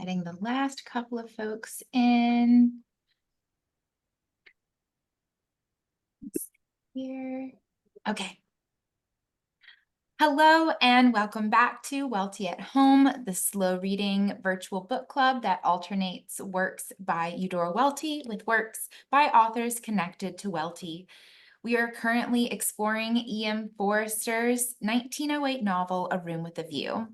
Getting the last couple of folks in. Let's see here. Okay. Hello and welcome back to Welty at Home, the slow reading virtual book club that alternates works by Eudora Welty with works by authors connected to Welty. We are currently exploring E.M. Forster's 1908 novel, A Room with a View.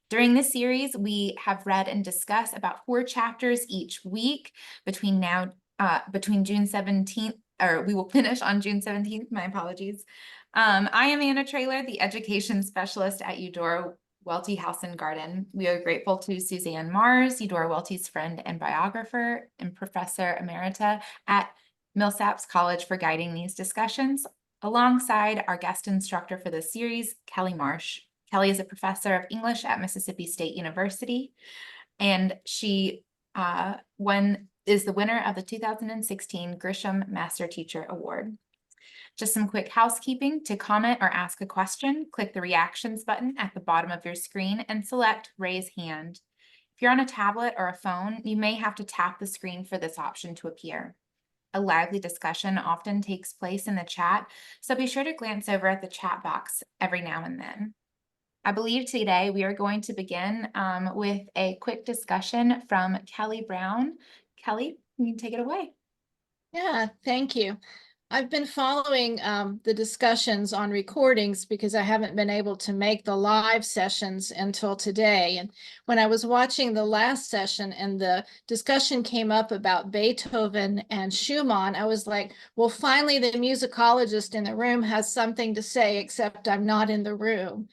During this series, we have read and discussed about 4 chapters each week between June 17th, or we will finish on June 17th, my apologies. I am Anna Traylor, the education specialist at Eudora Welty House and Garden. We are grateful to Suzanne Mars, Eudora Welty's friend and biographer and professor emerita at Millsaps College, for guiding these discussions, alongside our guest instructor for this series, Kelly Marsh. Kelly is a professor of English at Mississippi State University, and she is the winner of the 2016 Grisham Master Teacher Award. Just some quick housekeeping. To comment or ask a question, click the reactions button at the bottom of your screen and select raise hand. If you're on a tablet or a phone, you may have to tap the screen for this option to appear. A lively discussion often takes place in the chat, so be sure to glance over at the chat box every now and then. I believe today we are going to begin with a quick discussion from Kelly Brown. Kelly, you can take it away. Yeah, thank you. I've been following the discussions on recordings because I haven't been able to make the live sessions until today. And when I was watching the last session and the discussion came up about Beethoven and Schumann, I was like, well, finally the musicologist in the room has something to say, except I'm not in the room.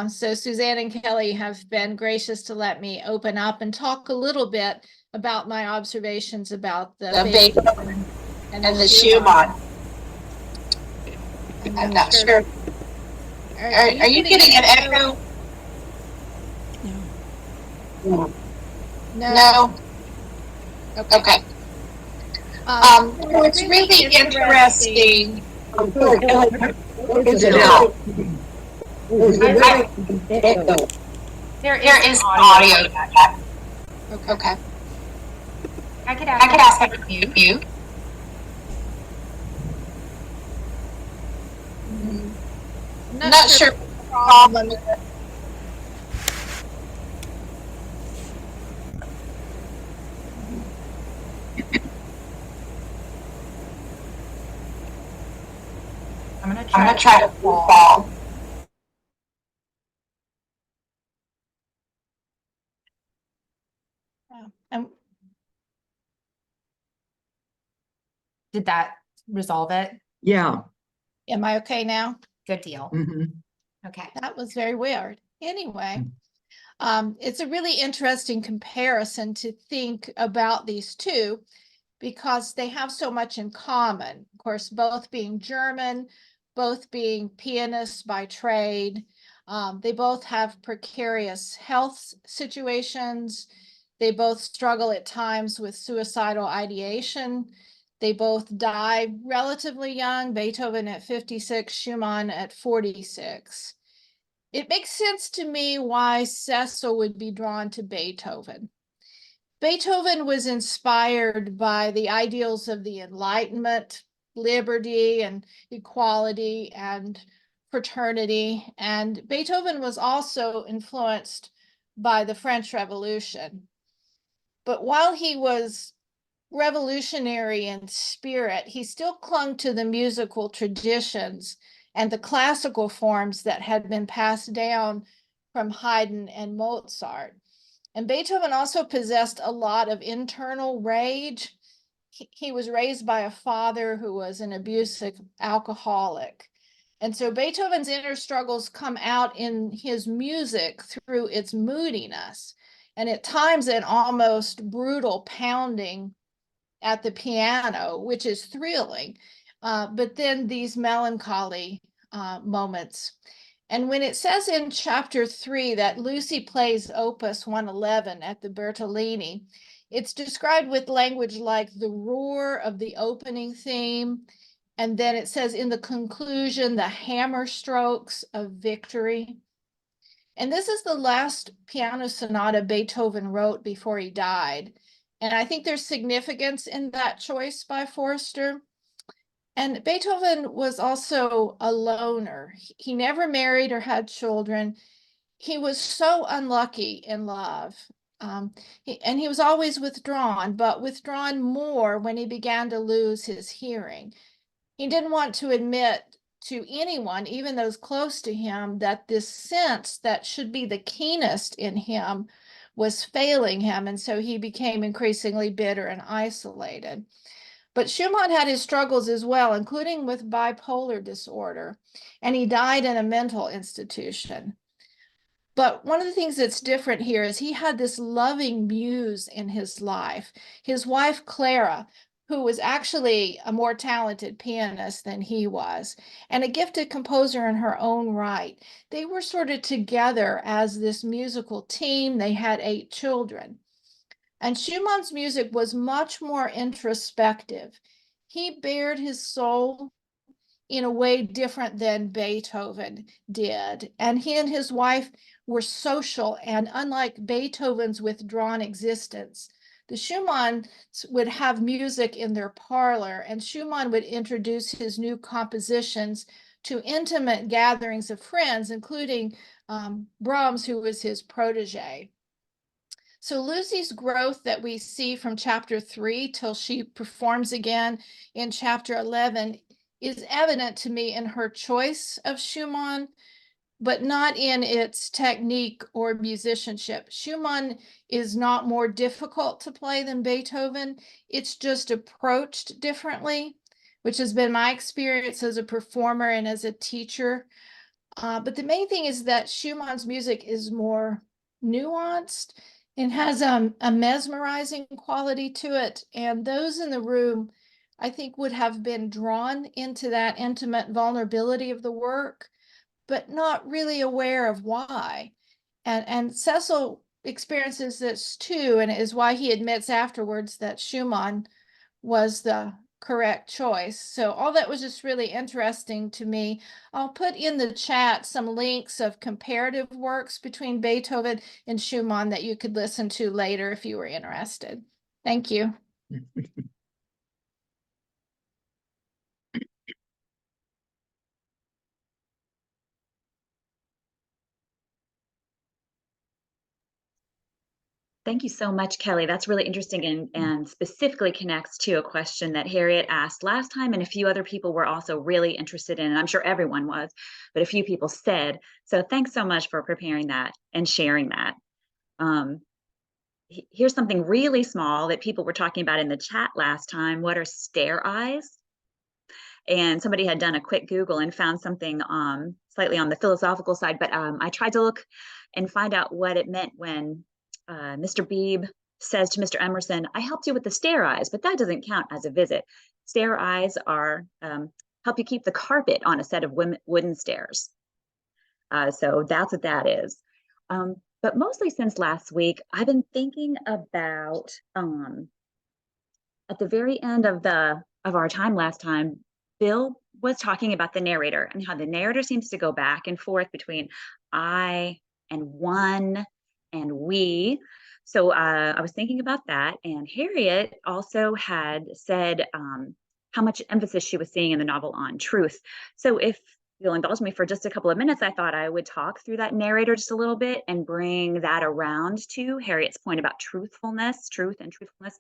So Suzanne and Kelly have been gracious to let me open up and talk a little bit about my observations about the Beethoven and the Schumann. I'm not sure. Are you getting an echo? No. No. Okay. What's really interesting. There is audio. Okay. I could ask a few. I'm not sure what the problem is. I'm gonna try to fall. Did that resolve it? Yeah. Am I okay now? Good deal. Mm-hmm. Okay. That was very weird. Anyway, it's a really interesting comparison to think about these two because they have so much in common. Of course, both being German, both being pianists by trade. They both have precarious health situations. They both struggle at times with suicidal ideation. They both die relatively young, Beethoven at 56, Schumann at 46. It makes sense to me why Cecil would be drawn to Beethoven. Beethoven was inspired by the ideals of the Enlightenment, liberty and equality and fraternity. And Beethoven was also influenced by the French Revolution. But while he was revolutionary in spirit, he still clung to the musical traditions and the classical forms that had been passed down from Haydn and Mozart. And Beethoven also possessed a lot of internal rage. He was raised by a father who was an abusive alcoholic. And so Beethoven's inner struggles come out in his music through its moodiness, and at times an almost brutal pounding at the piano, which is thrilling, but then these melancholy moments. And when it says in chapter 3 that Lucy plays Opus 111 at the Bertolini, it's described with language like the roar of the opening theme. And then it says in the conclusion, the hammer strokes of victory. And this is the last piano sonata Beethoven wrote before he died. And I think there's significance in that choice by Forster. And Beethoven was also a loner. He never married or had children. He was so unlucky in love. And he was always withdrawn, but withdrawn more when he began to lose his hearing. He didn't want to admit to anyone, even those close to him, that this sense that should be the keenest in him was failing him. And so he became increasingly bitter and isolated. But Schumann had his struggles as well, including with bipolar disorder, and he died in a mental institution. But one of the things that's different here is he had this loving muse in his life. His wife, Clara, who was actually a more talented pianist than he was, and a gifted composer in her own right. They were sort of together as this musical team. They had 8 children. And Schumann's music was much more introspective. He bared his soul in a way different than Beethoven did. And he and his wife were social, and unlike Beethoven's withdrawn existence, the Schumanns would have music in their parlor, and Schumann would introduce his new compositions to intimate gatherings of friends, including Brahms, who was his protege. So Lucy's growth that we see from chapter 3 till she performs again in chapter 11 is evident to me in her choice of Schumann, but not in its technique or musicianship. Schumann is not more difficult to play than Beethoven. It's just approached differently, which has been my experience as a performer and as a teacher. But the main thing is that Schumann's music is more nuanced and has a mesmerizing quality to it. And those in the room, I think, would have been drawn into that intimate vulnerability of the work, but not really aware of why. And Cecil experiences this too, and it is why he admits afterwards that Schumann was the correct choice. So all that was just really interesting to me. I'll put in the chat some links of comparative works between Beethoven and Schumann that you could listen to later if you were interested. Thank you. Thank you so much, Kelly. That's really interesting and specifically connects to a question that Harriet asked last time, and a few other people were also really interested in, and I'm sure everyone was, but a few people said. So thanks so much for preparing that and sharing that. Here's something really small that people were talking about in the chat last time. What are stare eyes? And somebody had done a quick Google and found something slightly on the philosophical side, but I tried to look and find out what it meant when Mr. Beebe says to Mr. Emerson, I helped you with the stair eyes, but that doesn't count as a visit. Stair eyes are help you keep the carpet on a set of wooden stairs. So that's what that is. But mostly since last week, I've been thinking about at the very end of our time last time, Bill was talking about the narrator and how the narrator seems to go back and forth between I and one and we. So I was thinking about that. And Harriet also had said how much emphasis she was seeing in the novel on truth. So if you'll indulge me for just a couple of minutes, I thought I would talk through that narrator just a little bit and bring that around to Harriet's point about truth and truthfulness.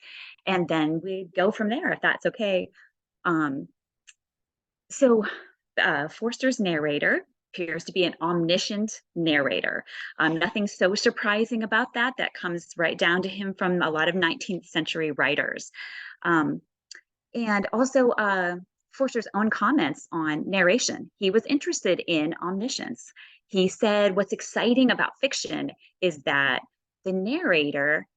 And then we go from there, if that's okay. So Forster's narrator appears to be an omniscient narrator. Nothing so surprising about that. That comes right down to him from a lot of 19th century writers. And also Forster's own comments on narration. He was interested in omniscience. He said what's exciting about fiction is that the narrator,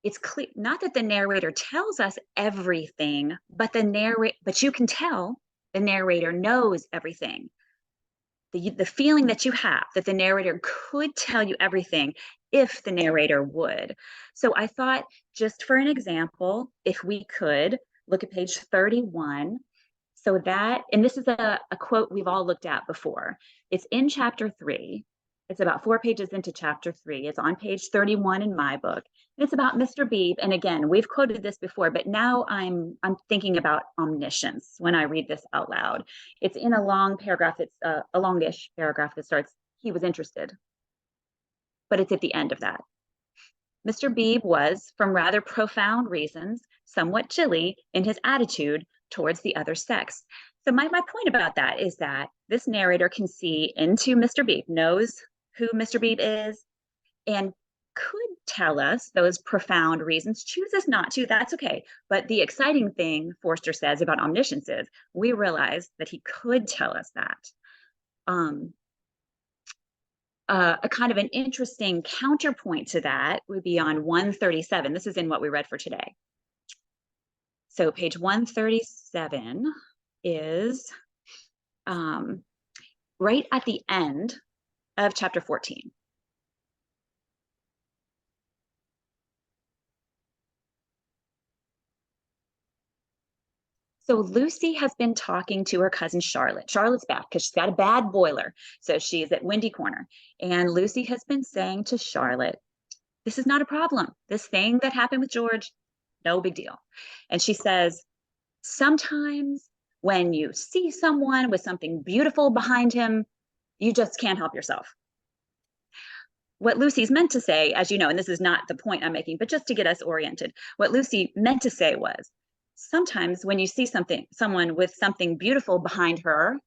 it's clear, not that the narrator tells us everything, but but you can tell the narrator knows everything. The feeling that you have that the narrator could tell you everything if the narrator would. So I thought, just for an example, if we could look at page 31. So that, and this is a quote we've all looked at before. It's in chapter 3. It's about 4 pages into chapter 3. It's on page 31 in my book. It's about Mr. Beebe. And again, we've quoted this before, but now I'm thinking about omniscience when I read this out loud. It's in a long paragraph. It's a longish paragraph that starts, he was interested. But it's at the end of that. Mr. Beebe was, from rather profound reasons, somewhat chilly in his attitude towards the other sex. So my point about that is that this narrator can see into Mr. Beebe, knows who Mr. Beebe is, and could tell us those profound reasons, chooses not to, that's okay. But the exciting thing Forster says about omniscience is we realize that he could tell us that. A kind of an interesting counterpoint to that would be on 137. This is in what we read for today. So page 137 is right at the end of chapter 14. So Lucy has been talking to her cousin Charlotte. Charlotte's back because she's got a bad boiler. So she's at Windy Corner. And Lucy has been saying to Charlotte, this is not a problem. This thing that happened with George, no big deal. And she says, sometimes when you see someone with something beautiful behind him, you just can't help yourself. What Lucy's meant to say, as you know, and this is not the point I'm making, but just to get us oriented, what Lucy meant to say was, sometimes when you see someone with something beautiful behind her,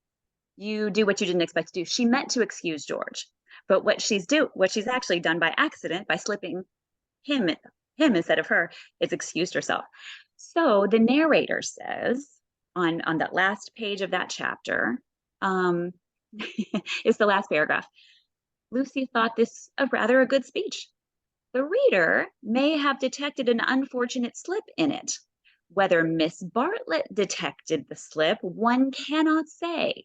you do what you didn't expect to do. She meant to excuse George, but what she's actually done by accident, by slipping him instead of her, is excused herself. So the narrator says on that last page of that chapter, it's the last paragraph. Lucy thought this a good speech. The reader may have detected an unfortunate slip in it. Whether Miss Bartlett detected the slip, one cannot say,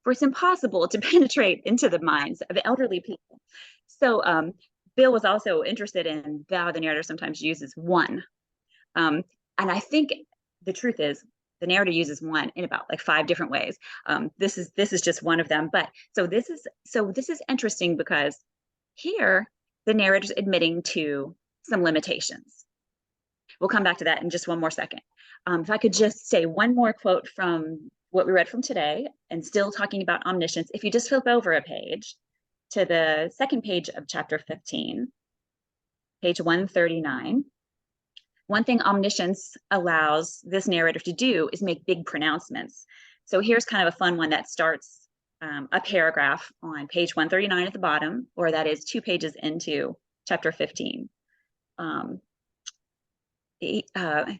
for it's impossible to penetrate into the minds of elderly people. So Bill was also interested in how the narrator sometimes uses one. And I think the truth is the narrator uses one in about like 5 different ways. This is just one of them. But so this is interesting because here the narrator's admitting to some limitations. We'll come back to that in just one more second. If I could just say one more quote from what we read from today, and still talking about omniscience, if you just flip over a page to the second page of chapter 15, page 139, one thing omniscience allows this narrator to do is make big pronouncements. So here's kind of a fun one that starts a paragraph on page 139 at the bottom, or that is 2 pages into chapter 15.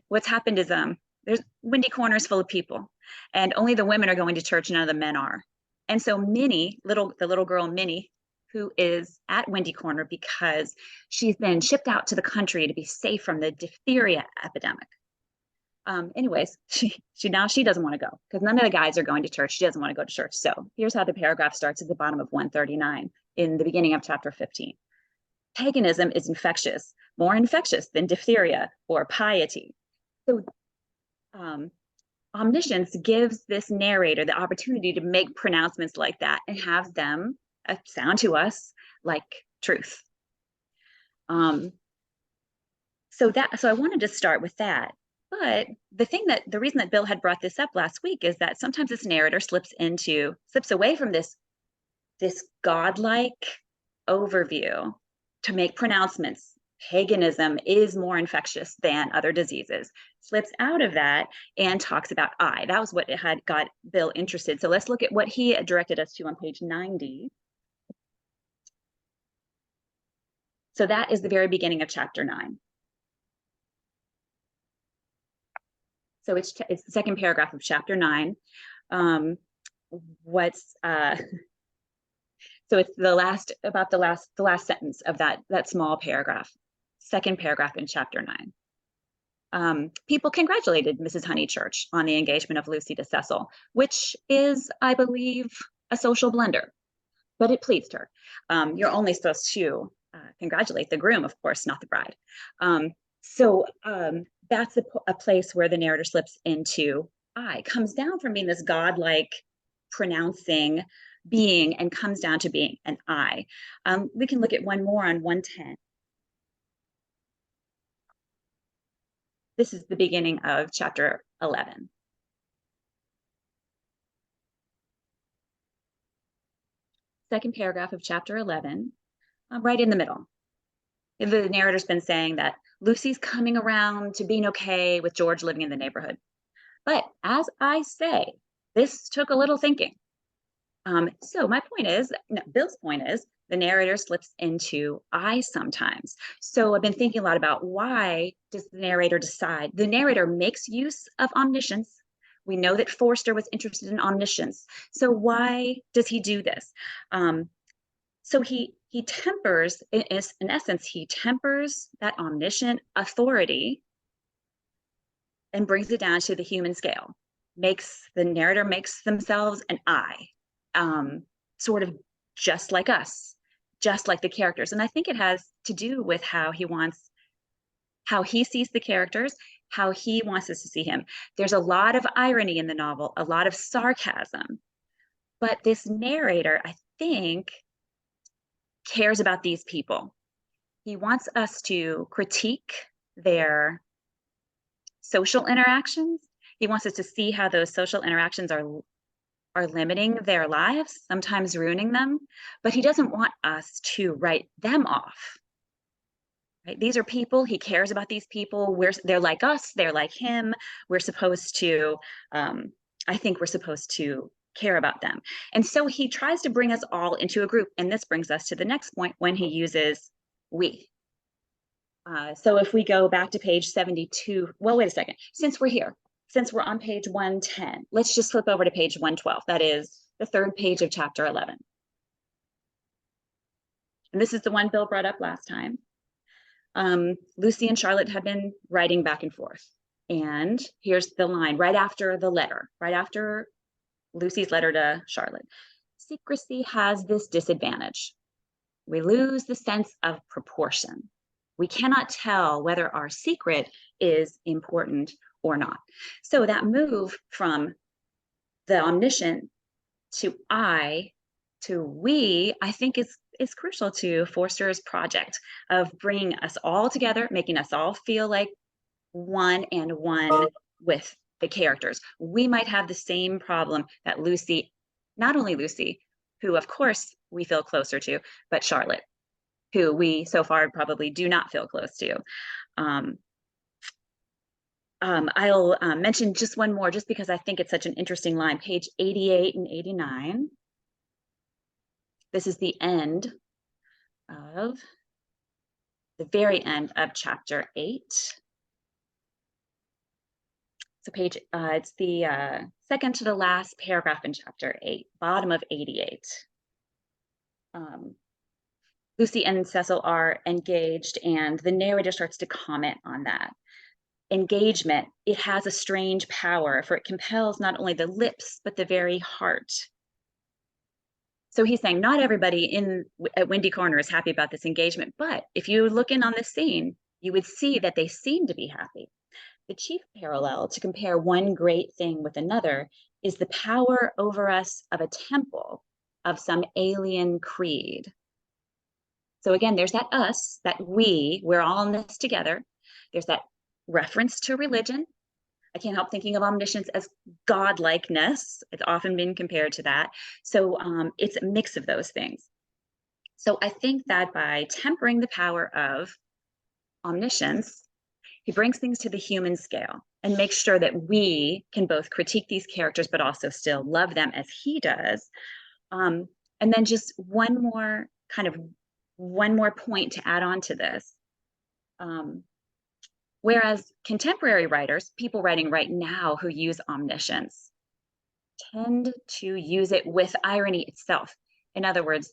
What's happened is there's Windy Corners full of people, and only the women are going to church, none of the men are. And so Minnie, the little girl Minnie, who is at Windy Corner because she's been shipped out to the country to be safe from the diphtheria epidemic. Anyways, she doesn't want to go because none of the guys are going to church. She doesn't want to go to church. So here's how the paragraph starts at the bottom of 139 in the beginning of chapter 15. Paganism is infectious, more infectious than diphtheria or piety. So omniscience gives this narrator the opportunity to make pronouncements like that and have them sound to us like truth. So I wanted to start with that. But the reason that Bill had brought this up last week is that sometimes this narrator slips away from this godlike overview to make pronouncements. Paganism is more infectious than other diseases, slips out of that and talks about I. That was what had got Bill interested. So let's look at what he directed us to on page 90. So that is the very beginning of chapter 9. So it's the second paragraph of chapter 9. So it's the last sentence of that small paragraph, second paragraph in chapter 9. People congratulated Mrs. Honeychurch on the engagement of Lucy to Cecil, which is, I believe, a social blunder, but it pleased her. You're only supposed to congratulate the groom, of course, not the bride. So that's a place where the narrator slips into I, comes down from being this godlike pronouncing being and comes down to being an I. We can look at one more on 110. This is the beginning of chapter 11. Second paragraph of chapter 11, right in the middle. The narrator's been saying that Lucy's coming around to being okay with George living in the neighborhood. But as I say, this took a little thinking. So my point is, no, Bill's point is, the narrator slips into I sometimes. So I've been thinking a lot about, why does the narrator decide? The narrator makes use of omniscience. We know that Forster was interested in omniscience. So why does he do this? So he tempers, in essence, he tempers that omniscient authority and brings it down to the human scale. The narrator makes themselves an I, sort of just like us, just like the characters. And I think it has to do with how he sees the characters, how he wants us to see him. There's a lot of irony in the novel, a lot of sarcasm, but this narrator, I think, cares about these people. He wants us to critique their social interactions. He wants us to see how those social interactions are limiting their lives, sometimes ruining them, but he doesn't want us to write them off. Right? These are people, he cares about these people. They're like us, they're like him. We're supposed to, I think we're supposed to care about them. And so he tries to bring us all into a group. And this brings us to the next point when he uses we. So if we go back to page 72, well, wait a second, since we're here, since we're on page 110, let's just flip over to page 112. That is the third page of chapter 11. And this is the one Bill brought up last time. Lucy and Charlotte had been writing back and forth. And here's the line right after the letter, right after Lucy's letter to Charlotte. Secrecy has this disadvantage. We lose the sense of proportion. We cannot tell whether our secret is important or not. So that move from the omniscient to I to we, I think is crucial to Forster's project of bringing us all together, making us all feel like one and one with the characters. We might have the same problem that Lucy, not only Lucy, who of course we feel closer to, but Charlotte, who we so far probably do not feel close to. I'll mention just one more, just because I think it's such an interesting line, page 88 and 89. This is the end of, the very end of chapter 8. So page, it's the second to the last paragraph in chapter 8, bottom of 88. Lucy and Cecil are engaged, and the narrator starts to comment on that. Engagement, it has a strange power, for it compels not only the lips, but the very heart. So he's saying not everybody at Windy Corner is happy about this engagement, but if you look in on this scene, you would see that they seem to be happy. The chief parallel to compare one great thing with another is the power over us of a temple of some alien creed. So again, there's that us, that we're all in this together. There's that reference to religion. I can't help thinking of omniscience as godlikeness. It's often been compared to that. So it's a mix of those things. So I think that by tempering the power of omniscience, he brings things to the human scale and makes sure that we can both critique these characters, but also still love them as he does. And then just one more point to add on to this. Whereas contemporary writers, people writing right now who use omniscience, tend to use it with irony itself. In other words,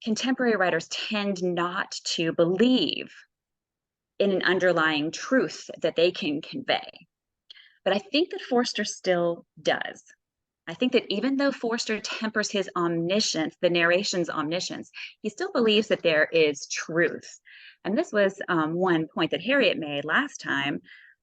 contemporary writers tend not to believe in an underlying truth that they can convey. But I think that Forster still does. I think that even though Forster tempers his omniscience, the narration's omniscience, he still believes that there is truth. And this was one point that Harriet made last time,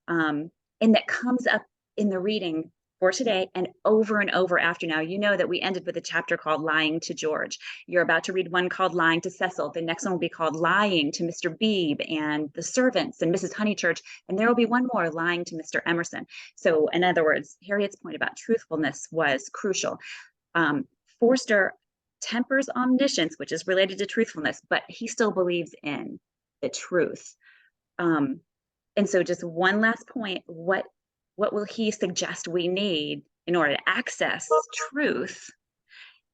and that comes up in the reading for today and over after. Now, you know that we ended with a chapter called Lying to George. You're about to read one called Lying to Cecil. The next one will be called Lying to Mr. Beebe and the servants and Mrs. Honeychurch. And there will be one more, Lying to Mr. Emerson. So in other words, Harriet's point about truthfulness was crucial. Forster tempers omniscience, which is related to truthfulness, but he still believes in the truth. And so just one last point, what will he suggest we need in order to access truth?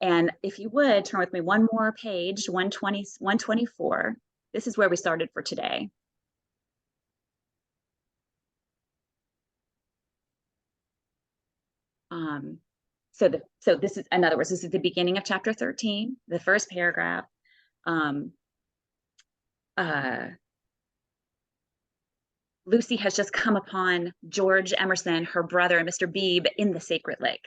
And if you would turn with me one more page, 124. This is where we started for today. So this is, in other words, this is the beginning of chapter 13, the first paragraph. Lucy has just come upon George Emerson, her brother, and Mr. Beebe in the Sacred Lake.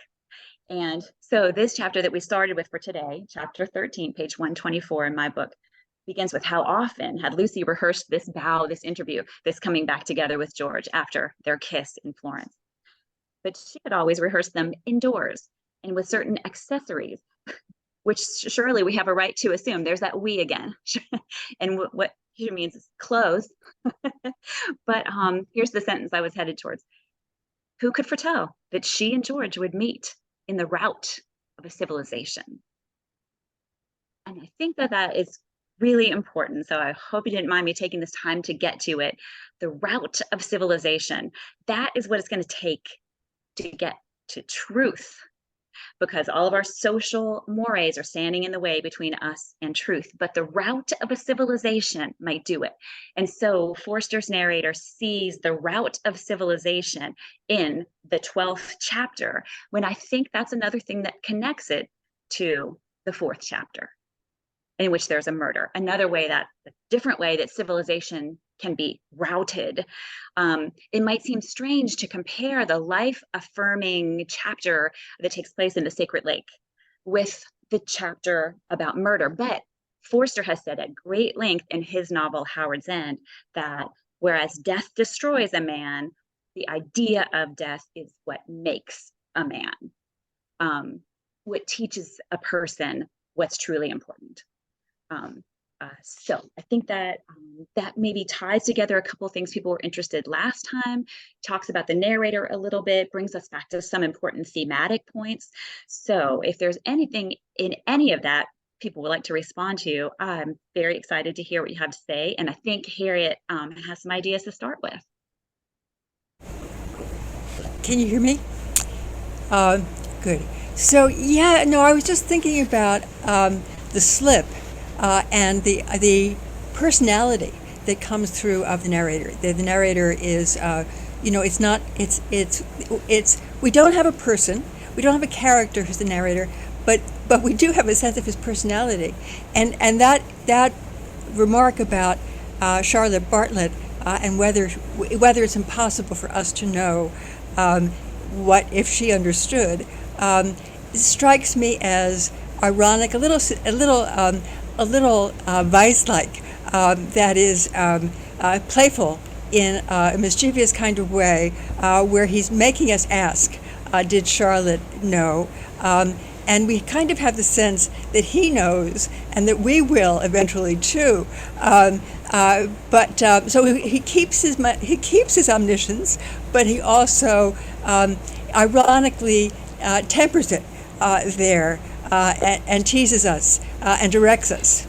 And so this chapter that we started with for today, chapter 13, page 124 in my book, begins with how often had Lucy rehearsed this vow, this interview, this coming back together with George after their kiss in Florence. But she had always rehearsed them indoors and with certain accessories, which surely we have a right to assume. There's that we again. And what he means is clothes. But here's the sentence I was headed towards. Who could foretell that she and George would meet in the rout of a civilization? And I think that that is really important. So I hope you didn't mind me taking this time to get to it. The rout of civilization, that is what it's going to take to get to truth, because all of our social mores are standing in the way between us and truth. But the rout of a civilization might do it. And so Forster's narrator sees the rout of civilization in the 12th chapter, when I think that's another thing that connects it to the 4th chapter, in which there's a murder. Another way, that a different way that civilization can be routed. It might seem strange to compare the life-affirming chapter that takes place in the Sacred Lake with the chapter about murder, but Forster has said at great length in his novel Howard's End that whereas death destroys a man, the idea of death is what makes a man, what teaches a person what's truly important. So I think that that maybe ties together a couple of things people were interested last time, talks about the narrator a little bit, brings us back to some important thematic points. So if there's anything in any of that people would like to respond to, I'm very excited to hear what you have to say. And I think Harriet has some ideas to start with. Can you hear me? Good. So yeah, no, I was just thinking about the slip and the personality that comes through of the narrator. The narrator is, it's we don't have a person, we don't have a character who's the narrator, but we do have a sense of his personality, and that remark about Charlotte Bartlett and whether it's impossible for us to know what if she understood, strikes me as ironic, a little Vice-like, that is playful in a mischievous kind of way, where he's making us ask, did Charlotte know? And we kind of have the sense that he knows and that we will eventually too. So he keeps his omniscience, but he also ironically tempers it there and teases us and directs us.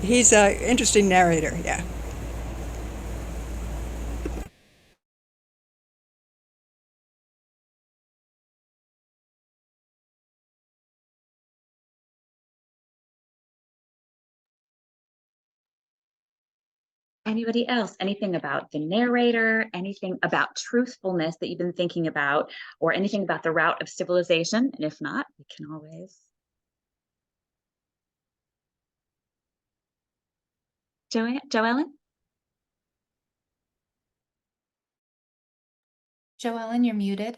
He's an interesting narrator, yeah. Anybody else? Anything about the narrator? Anything about truthfulness that you've been thinking about, or anything about the route of civilization? And if not, we can always. Joellen? Joellen, you're muted.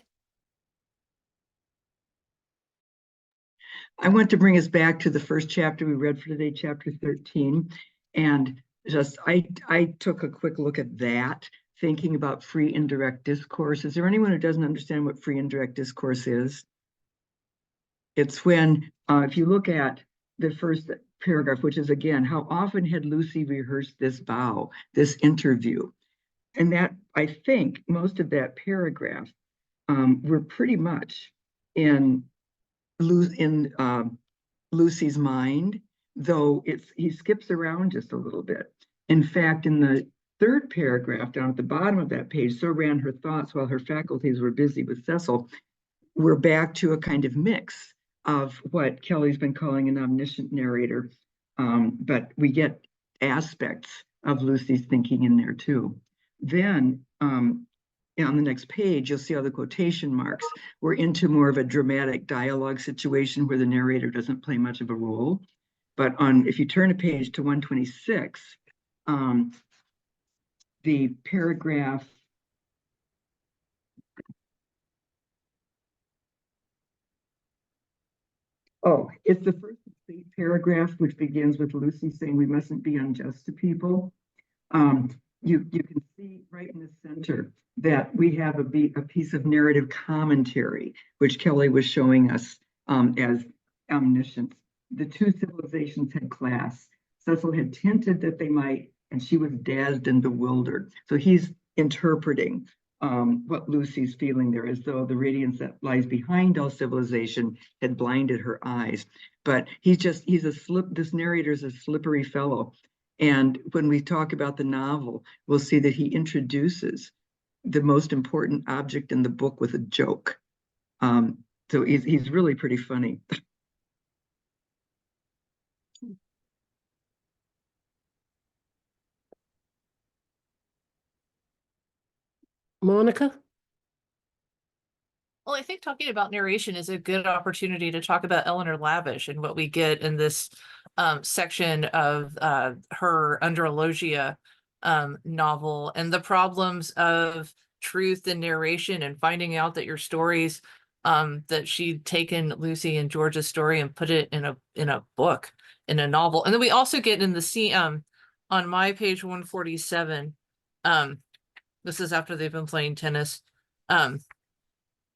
I want to bring us back to the first chapter we read for today, chapter 13. And just, I took a quick look at that. thinking about free indirect discourse. Is there anyone who doesn't understand what free indirect discourse is? It's when, if you look at the first paragraph, which is again, how often had Lucy rehearsed this vow, this interview? And that, I think, most of that paragraph were pretty much in Lucy's mind, though he skips around just a little bit. In fact, in the third paragraph down at the bottom of that page, so ran her thoughts while her faculties were busy with Cecil, we're back to a kind of mix of what Kelly's been calling an omniscient narrator, but we get aspects of Lucy's thinking in there too. Then on the next page, you'll see all the quotation marks. We're into more of a dramatic dialogue situation where the narrator doesn't play much of a role. But if you turn a page to 126, the paragraph, it's the first complete paragraph, which begins with Lucy saying we mustn't be unjust to people. You can see right in the center that we have a piece of narrative commentary, which Kelly was showing us as omniscience. The two civilizations had class. Cecil had hinted that they might, and she was dazzled and bewildered. So he's interpreting what Lucy's feeling there, as though the radiance that lies behind all civilization had blinded her eyes. But this narrator's a slippery fellow. And when we talk about the novel, we'll see that he introduces the most important object in the book with a joke. So he's really pretty funny. Monica? Well, I think talking about narration is a good opportunity to talk about Eleanor Lavish and what we get in this section of her Under a Logia novel, and the problems of truth and narration, and finding out that your stories, that she'd taken Lucy and George's story and put it in a book, in a novel. And then we also get in the scene on my page 147. This is after they've been playing tennis.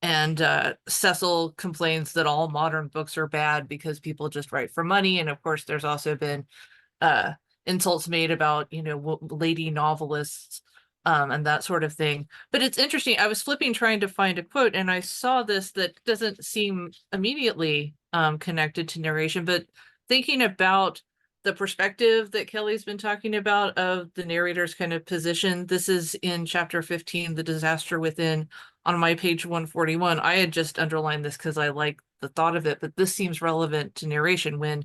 And Cecil complains that all modern books are bad because people just write for money. And of course, there's also been insults made about, lady novelists and that sort of thing. But it's interesting. I was flipping trying to find a quote, and I saw this that doesn't seem immediately connected to narration, but thinking about the perspective that Kelly's been talking about of the narrator's kind of position. This is in chapter 15, The Disaster Within, on my page 141. I had just underlined this because I like the thought of it, but this seems relevant to narration when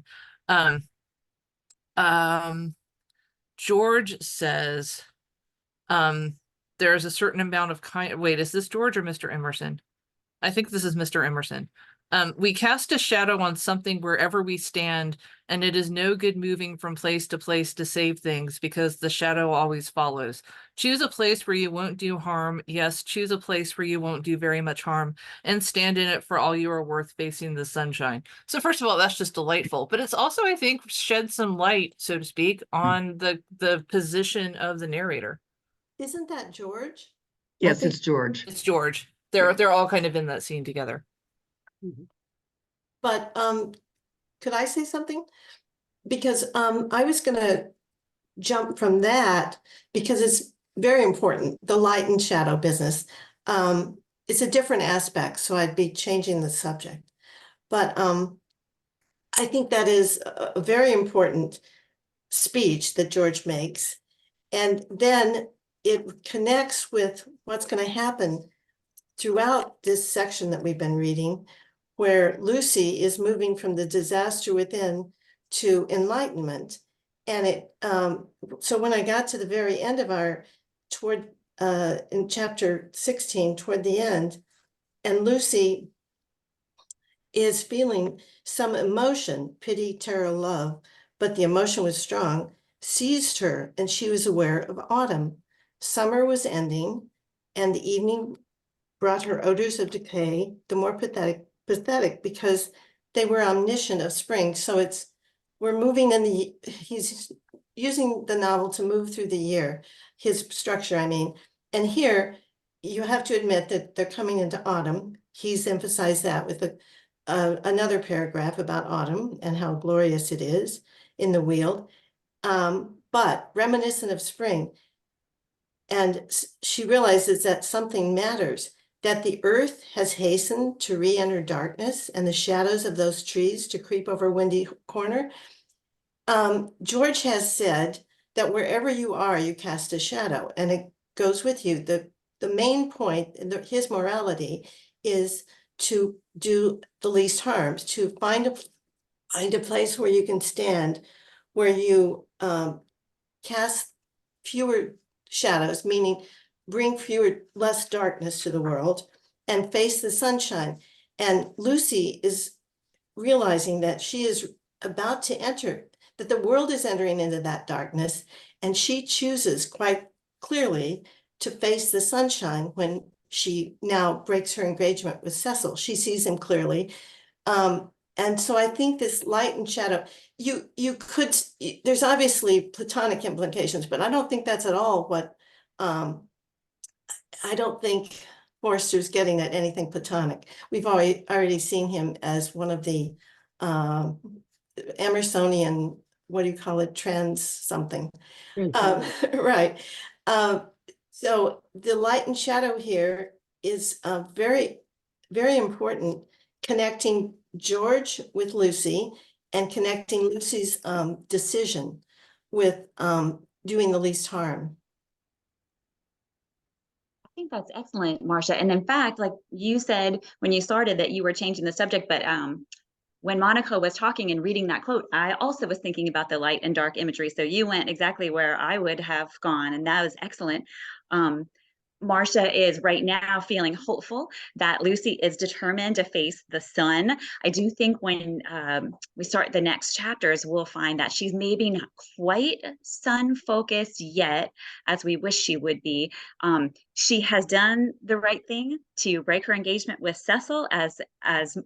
George says, there's a certain amount of wait, is this George or Mr. Emerson? I think this is Mr. Emerson. We cast a shadow on something wherever we stand, and it is no good moving from place to save things, because the shadow always follows. Choose a place where you won't do harm. Yes, choose a place where you won't do very much harm, and stand in it for all you are worth, facing the sunshine. So first of all, that's just delightful, but it's also, I think, shed some light, so to speak, on the position of the narrator. Isn't that George? Yes, it's George. It's George. They're all kind of in that scene together. But could I say something? Because I was going to jump from that because it's very important, the light and shadow business. It's a different aspect, so I'd be changing the subject. But I think that is a very important speech that George makes. And then it connects with what's going to happen throughout this section that we've been reading, where Lucy is moving from the disaster within to enlightenment. And so when I got to the very end of in chapter 16, toward the end, and Lucy is feeling some emotion, pity, terror, love, but the emotion was strong, seized her, and she was aware of autumn. Summer was ending, and the evening brought her odors of decay, the more pathetic because they were omniscient of spring. So we're moving he's using the novel to move through the year, his structure, I mean, and here you have to admit that they're coming into autumn. He's emphasized that with another paragraph about autumn and how glorious it is in the Weald, but reminiscent of spring. And she realizes that something matters, that the earth has hastened to re-enter darkness and the shadows of those trees to creep over Windy Corner. George has said that wherever you are, you cast a shadow, and it goes with you. The main point, his morality, is to do the least harms, to find a place where you can stand, where you cast fewer shadows, meaning bring less darkness to the world, and face the sunshine. And Lucy is realizing that she is about to enter, that the world is entering into that darkness, and she chooses quite clearly to face the sunshine when she now breaks her engagement with Cecil. She sees him clearly. And so I think this light and shadow, there's obviously Platonic implications, but I don't think that's at all what, I don't think Forster's getting at anything Platonic. We've already seen him as one of the Emersonian, what do you call it, trans something. Right. So the light and shadow here is very, very important, connecting George with Lucy and connecting Lucy's decision with doing the least harm. I think that's excellent, Marcia. And in fact, like you said when you started that you were changing the subject, but when Monica was talking and reading that quote, I also was thinking about the light and dark imagery. So you went exactly where I would have gone, and that was excellent. Marcia is right now feeling hopeful that Lucy is determined to face the sun. I do think when we start the next chapters, we'll find that she's maybe not quite sun focused yet, as we wish she would be. She has done the right thing to break her engagement with Cecil, as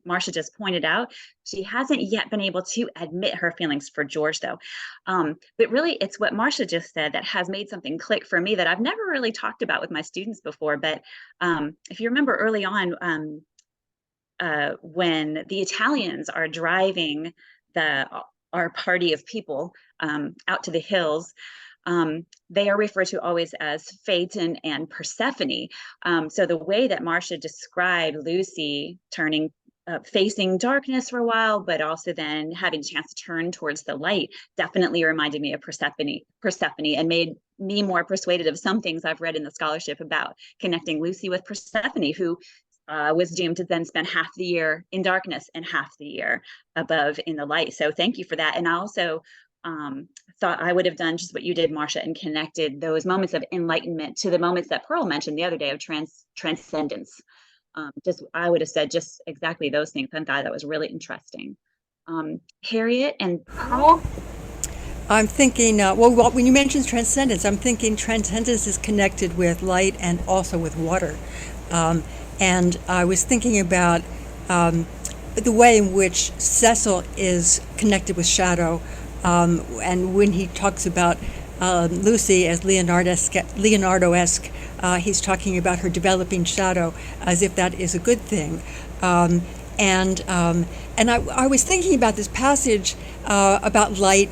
Marcia just pointed out. She hasn't yet been able to admit her feelings for George, though. But really, it's what Marcia just said that has made something click for me that I've never really talked about with my students before. But if you remember early on, when the Italians are driving our party of people out to the hills, they are referred to always as Phaeton and Persephone. So the way that Marcia described Lucy facing darkness for a while, but also then having a chance to turn towards the light, definitely reminded me of Persephone, and made me more persuaded of some things I've read in the scholarship about connecting Lucy with Persephone, who was doomed to then spend half the year in darkness and half the year above in the light. So thank you for that. And I also thought I would have done just what you did, Marcia, and connected those moments of enlightenment to the moments that Pearl mentioned the other day of transcendence. I would have said just exactly those things. I thought that was really interesting. Harriet and Pearl? I'm thinking, well, when you mentioned transcendence, I'm thinking transcendence is connected with light and also with water. And I was thinking about the way in which Cecil is connected with shadow, and when he talks about Lucy as Leonardo-esque, he's talking about her developing shadow as if that is a good thing. And I was thinking about this passage about light,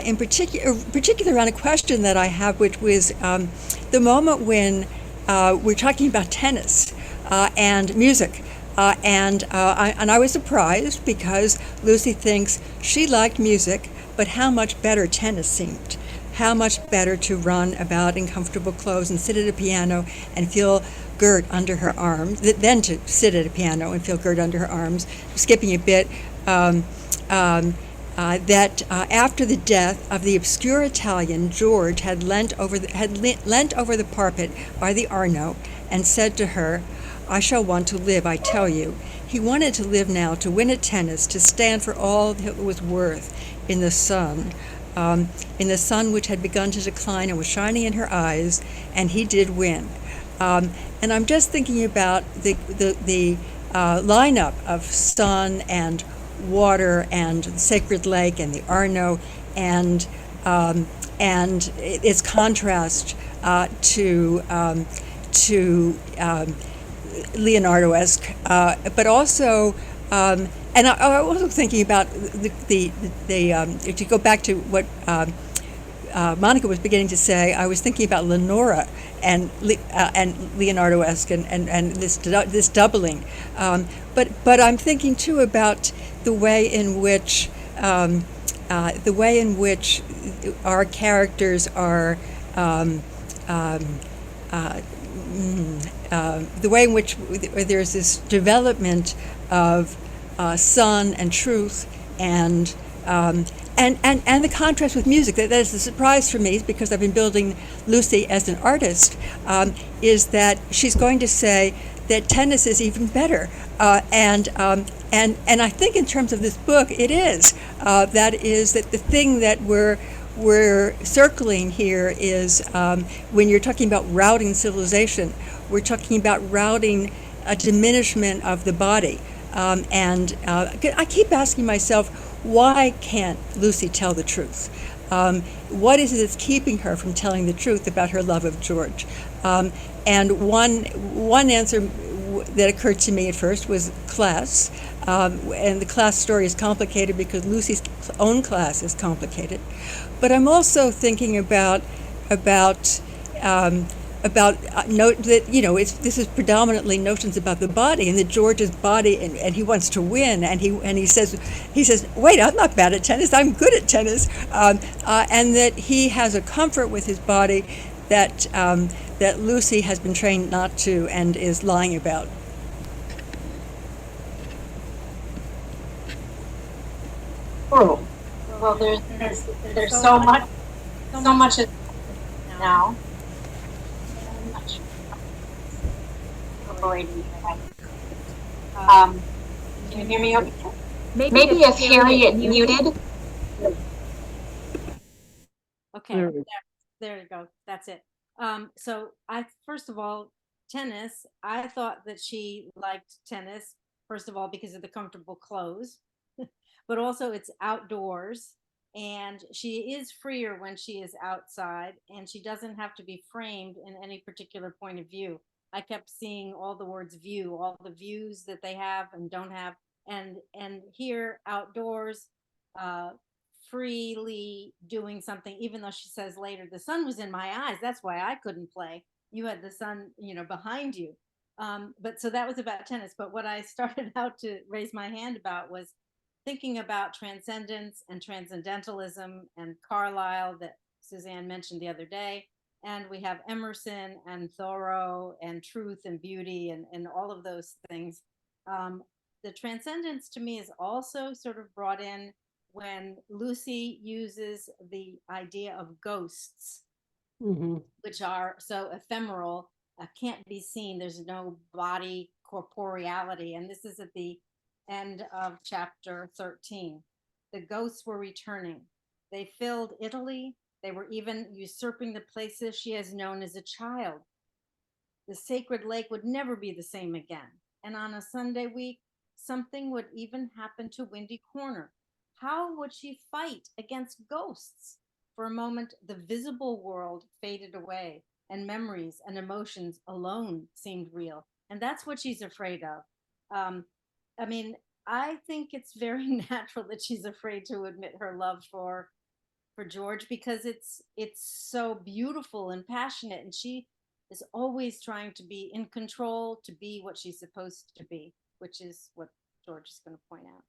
in particular around a question that I have, which was the moment when we're talking about tennis and music. And I was surprised because Lucy thinks she liked music, but how much better tennis seemed. How much better to run about in comfortable clothes and sit at a piano and feel girt under her arms, than to sit at a piano and feel girt under her arms. Skipping a bit, that after the death of the obscure Italian, George had leant over the parapet by the Arno and said to her, "I shall want to live, I tell you." He wanted to live now, to win at tennis, to stand for all that it was worth in the sun which had begun to decline and was shining in her eyes, and he did win. And I'm just thinking about the lineup of sun and water and the sacred lake and the Arno, and its contrast to Leonardo-esque, but also, and I'm also thinking about if you go back to what Monica was beginning to say, I was thinking about Lenora and Leonardo-esque and this doubling, but I'm thinking too about the way in which our characters are. The way in which there's this development of sun and truth and the contrast with music. That is a surprise for me, because I've been building Lucy as an artist, is that she's going to say that tennis is even better. And I think in terms of this book, it is. That the thing that we're circling here is when you're talking about routing civilization, we're talking about routing a diminishment of the body. And I keep asking myself, why can't Lucy tell the truth? What is it that's keeping her from telling the truth about her love of George? And one answer that occurred to me at first was class. And the class story is complicated because Lucy's own class is complicated. But I'm also thinking about that, this is predominantly notions about the body, and that George's body, and he wants to win, and he says, wait, I'm not bad at tennis, I'm good at tennis, and that he has a comfort with his body that Lucy has been trained not to and is lying about. Well, there's so much now. Can you hear me okay? Maybe if Harriet muted. Okay, there you go. That's it. So first of all, tennis, I thought that she liked tennis, first of all, because of the comfortable clothes, but also it's outdoors, and she is freer when she is outside, and she doesn't have to be framed in any particular point of view. I kept seeing all the words view, all the views that they have and don't have, and here outdoors, freely doing something, even though she says later, the sun was in my eyes, that's why I couldn't play. You had the sun, behind you. But so that was about tennis. But what I started out to raise my hand about was thinking about transcendence and transcendentalism and Carlyle that Suzanne mentioned the other day. And we have Emerson and Thoreau and truth and beauty and all of those things. The transcendence to me is also sort of brought in when Lucy uses the idea of ghosts, which are so ephemeral, can't be seen. There's no body corporeality. And this is at the end of chapter 13. The ghosts were returning. They filled Italy. They were even usurping the places she has known as a child. The sacred lake would never be the same again. And on a Sunday week, something would even happen to Windy Corner. How would she fight against ghosts? For a moment, the visible world faded away, and memories and emotions alone seemed real. And that's what she's afraid of. I think it's very natural that she's afraid to admit her love for George, because it's so beautiful and passionate, and she is always trying to be in control, to be what she's supposed to be, which is what George is going to point out.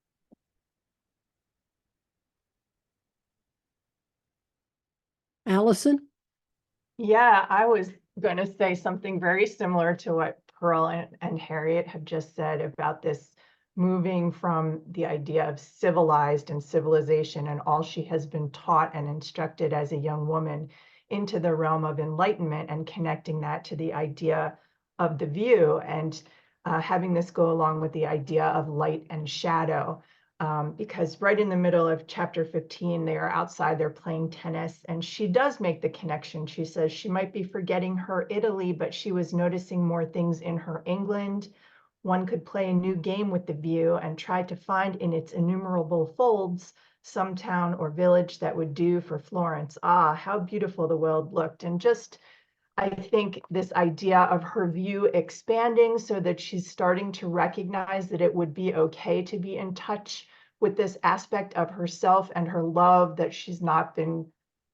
Allison? Yeah, I was going to say something very similar to what Pearl and Harriet have just said about this moving from the idea of civilized and civilization and all she has been taught and instructed as a young woman into the realm of enlightenment, and connecting that to the idea of the view, and having this go along with the idea of light and shadow. Because right in the middle of chapter 15, they are outside, they're playing tennis, and she does make the connection. She says she might be forgetting her Italy, but she was noticing more things in her England. One could play a new game with the view and try to find in its innumerable folds some town or village that would do for Florence. Ah, how beautiful the world looked. And just I think this idea of her view expanding so that she's starting to recognize that it would be okay to be in touch with this aspect of herself and her love that she's not been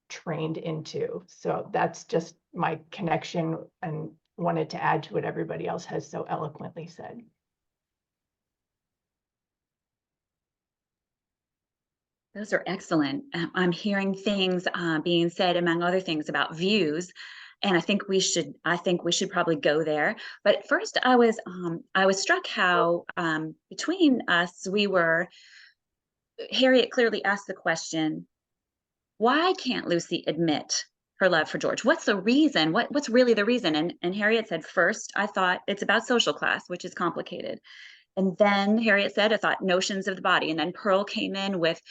trained into. So that's just my connection, and wanted to add to what everybody else has so eloquently said. Those are excellent. I'm hearing things being said, among other things, about views, and I think we should probably go there. But first, I was struck how between us Harriet clearly asked the question, why can't Lucy admit her love for George? What's the reason? What's really the reason? And Harriet said, first, I thought it's about social class, which is complicated. And then Harriet said, I thought notions of the body. And then Pearl came in with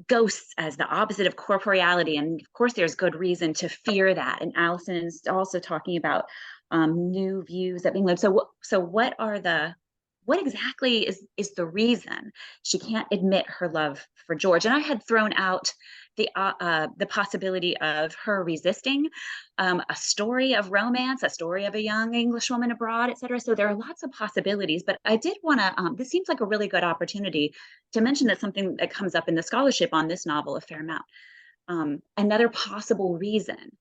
ghosts as the opposite of corporeality. And of course, there's good reason to fear that. And Allison is also talking about new views that being lived. So what exactly is the reason she can't admit her love for George? And I had thrown out the possibility of her resisting a story of romance, a story of a young English woman abroad, etc. So there are lots of possibilities, but I did want to, this seems like a really good opportunity to mention that something that comes up in the scholarship on this novel a fair amount. Another possible reason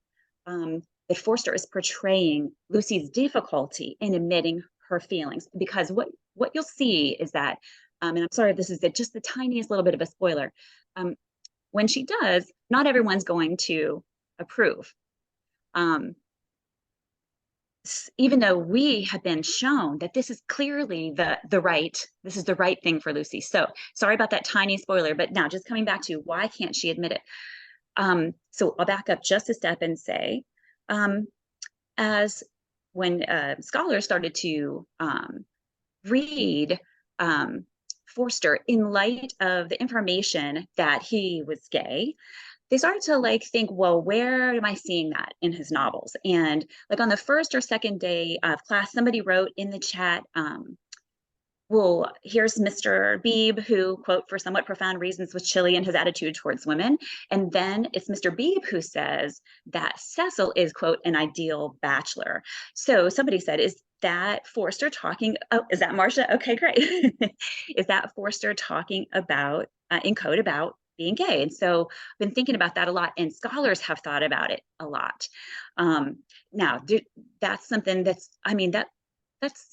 that Forster is portraying Lucy's difficulty in admitting her feelings, because what you'll see is that, and I'm sorry if this is just the tiniest little bit of a spoiler, when she does, not everyone's going to approve. Even though we have been shown that this is clearly the right thing for Lucy. So sorry about that tiny spoiler, but now just coming back to why can't she admit it? So I'll back up just a step and say, as when scholars started to read Forster in light of the information that he was gay, they started to think, well, where am I seeing that in his novels? And on the first or second day of class, somebody wrote in the chat, well, here's Mr. Beebe, who, quote, for somewhat profound reasons was chilly in his attitude towards women. And then it's Mr. Beebe who says that Cecil is, quote, an ideal bachelor. So somebody said, is that Forster talking? Oh, is that Marcia? Okay, great. Is that Forster talking about, in code, about being gay? And so I've been thinking about that a lot, and scholars have thought about it a lot. Now, that's something that's, that's,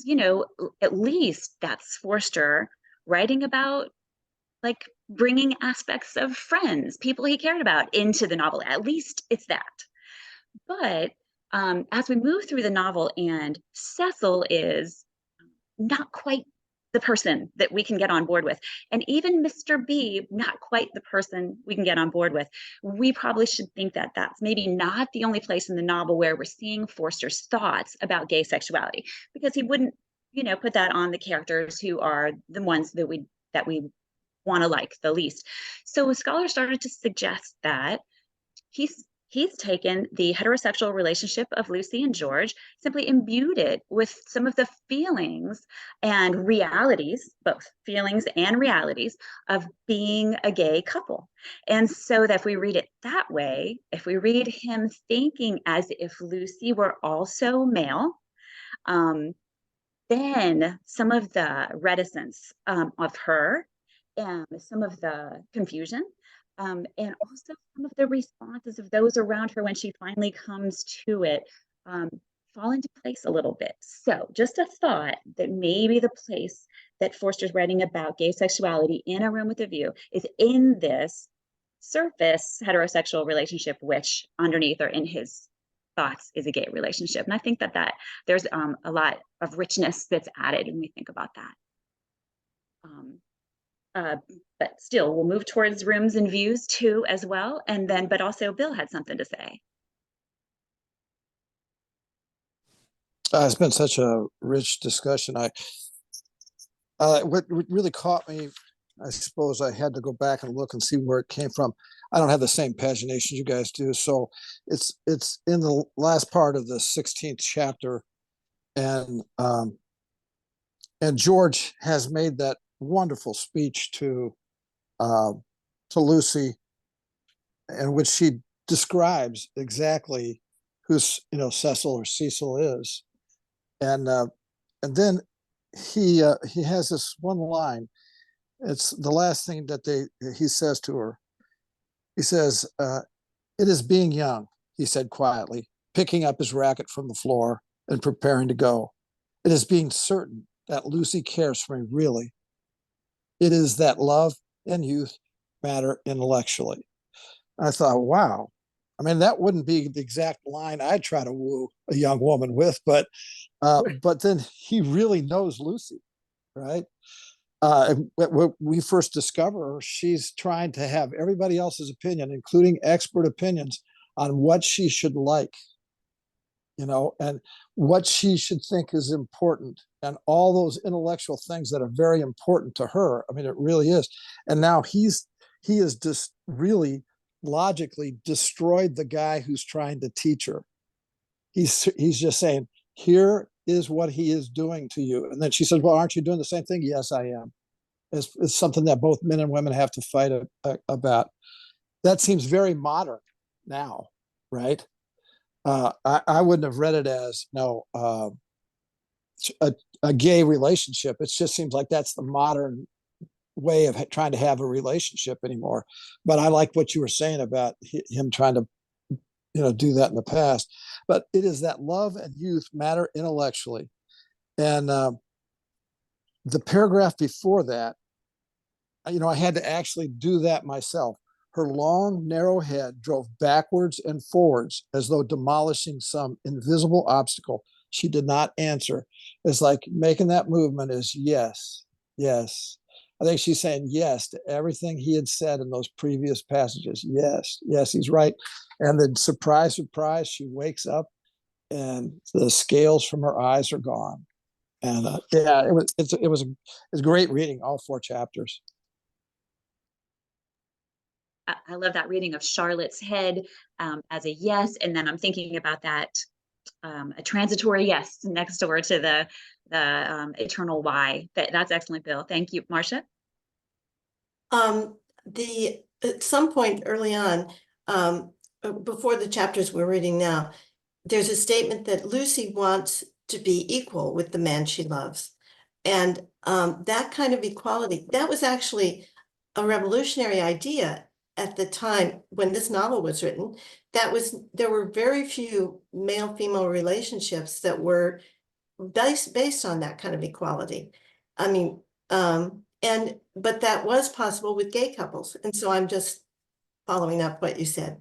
at least that's Forster writing about, bringing aspects of friends, people he cared about, into the novel. At least it's that. But as we move through the novel, and Cecil is not quite the person that we can get on board with, and even Mr. B, not quite the person we can get on board with, we probably should think that that's maybe not the only place in the novel where we're seeing Forster's thoughts about gay sexuality, because he wouldn't, put that on the characters who are the ones that we want to like the least. So scholars started to suggest that he's taken the heterosexual relationship of Lucy and George, simply imbued it with some of the feelings and realities, both feelings and realities, of being a gay couple. And so that if we read it that way, if we read him thinking as if Lucy were also male, then some of the reticence of her and some of the confusion, and also some of the responses of those around her when she finally comes to it, fall into place a little bit. So just a thought that maybe the place that Forster's writing about gay sexuality in A Room with a View is in this surface heterosexual relationship, which underneath or in his thoughts is a gay relationship. And I think that there's a lot of richness that's added when we think about that. But still, we'll move towards Rooms and Views too as well. And then, but also Bill had something to say. It's been such a rich discussion. What really caught me, I suppose I had to go back and look and see where it came from. I don't have the same pagination you guys do. So it's in the last part of the 16th chapter. And George has made that wonderful speech to Lucy, in which she describes exactly who's, Cecil or Cecil is. And then he has this one line. It's the last thing that he says to her. He says, "It is being young," he said quietly, picking up his racket from the floor and preparing to go. "It is being certain that Lucy cares for me, really. It is that love and youth matter intellectually." I thought, wow. I mean, that wouldn't be the exact line I'd try to woo a young woman with, but then he really knows Lucy, right? When we first discover her, she's trying to have everybody else's opinion, including expert opinions, on what she should like, and what she should think is important, and all those intellectual things that are very important to her. I mean, it really is. And now he has just really logically destroyed the guy who's trying to teach her. He's just saying, here is what he is doing to you. And then she says, well, aren't you doing the same thing? Yes, I am. It's something that both men and women have to fight about. That seems very modern now, right? I wouldn't have read it as a gay relationship. It just seems like that's the modern way of trying to have a relationship anymore. But I like what you were saying about him trying to, do that in the past. But it is that love and youth matter intellectually. And the paragraph before that, I had to actually do that myself. Her long, narrow head drove backwards and forwards as though demolishing some invisible obstacle. She did not answer. It's like making that movement is yes, yes. I think she's saying yes to everything he had said in those previous passages. Yes, yes, he's right. And then surprise, surprise, she wakes up and the scales from her eyes are gone. And it was great reading all 4 chapters. I love that reading of Charlotte's head as a yes, and then I'm thinking about that a transitory yes next door to the eternal why. That's excellent, Bill. Thank you, Marcia. At some point early on, before the chapters we're reading now, there's a statement that Lucy wants to be equal with the man she loves, and that kind of equality, that was actually a revolutionary idea at the time when this novel was written. There were very few male-female relationships that were based on that kind of equality. I mean, but that was possible with gay couples. And so I'm just following up what you said.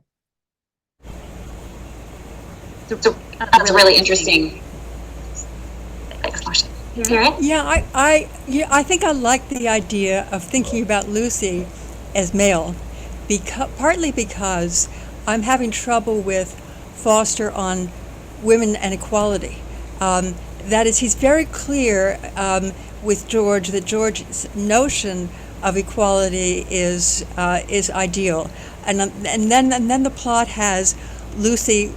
So that's really interesting. Thanks, Marcia. Yeah, I think I like the idea of thinking about Lucy as male, partly because I'm having trouble with Forster on women and equality. That is, he's very clear with George that George's notion of equality is ideal, and then the plot has Lucy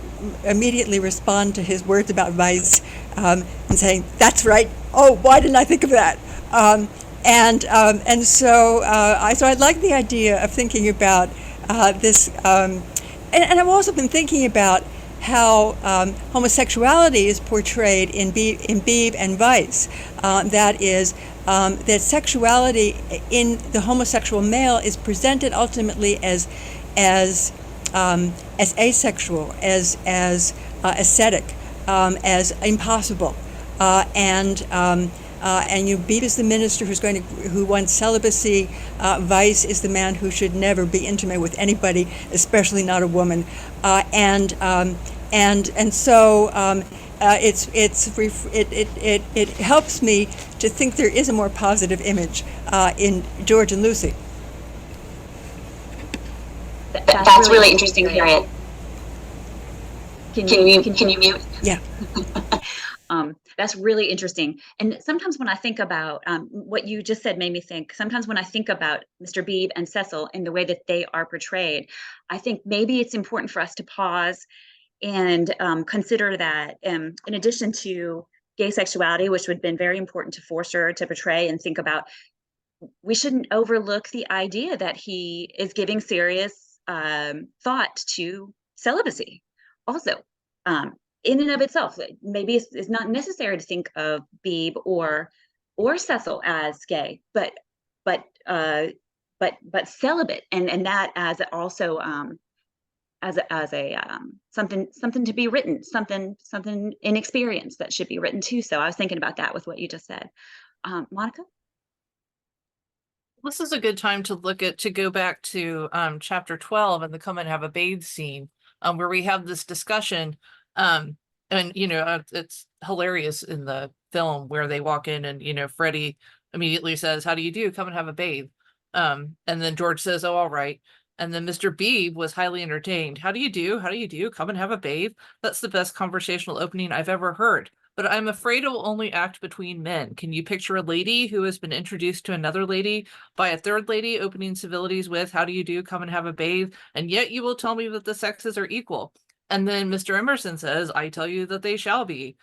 immediately respond to his words about vice and saying, "That's right. Oh, why didn't I think of that?" So I like the idea of thinking about this, and I've also been thinking about how homosexuality is portrayed in Beebe and Vice. That is, that sexuality in the homosexual male is presented ultimately as asexual, as ascetic, as impossible, and Beebe is the minister who wants celibacy. Vice is the man who should never be intimate with anybody, especially not a woman, and so it helps me to think there is a more positive image in George and Lucy. That's really interesting, Harriet. Can you mute? Yeah. That's really interesting. And sometimes when I think about what you just said made me think, sometimes when I think about Mr. Beebe and Cecil and the way that they are portrayed, I think maybe it's important for us to pause and consider that in addition to gay sexuality, which would have been very important to Forster to portray and think about, we shouldn't overlook the idea that he is giving serious thought to celibacy also. in and of itself, maybe it's not necessary to think of Beebe or Cecil as gay, but celibate, and that as also as a something to be written, something inexperienced that should be written too. So I was thinking about that with what you just said. Monica? This is a good time to go back to chapter 12 and the come and have a bathe scene, where we have this discussion. And it's hilarious in the film where they walk in and Freddie immediately says, "How do you do? Come and have a bathe." And then George says, "Oh, all right." And then Mr. Beebe was highly entertained. "How do you do? How do you do? Come and have a bathe." That's the best conversational opening I've ever heard. But I'm afraid it will only act between men. Can you picture a lady who has been introduced to another lady by a third lady opening civilities with, "How do you do? Come and have a bathe." And yet you will tell me that the sexes are equal. And then Mr. Emerson says, "I tell you that they shall be."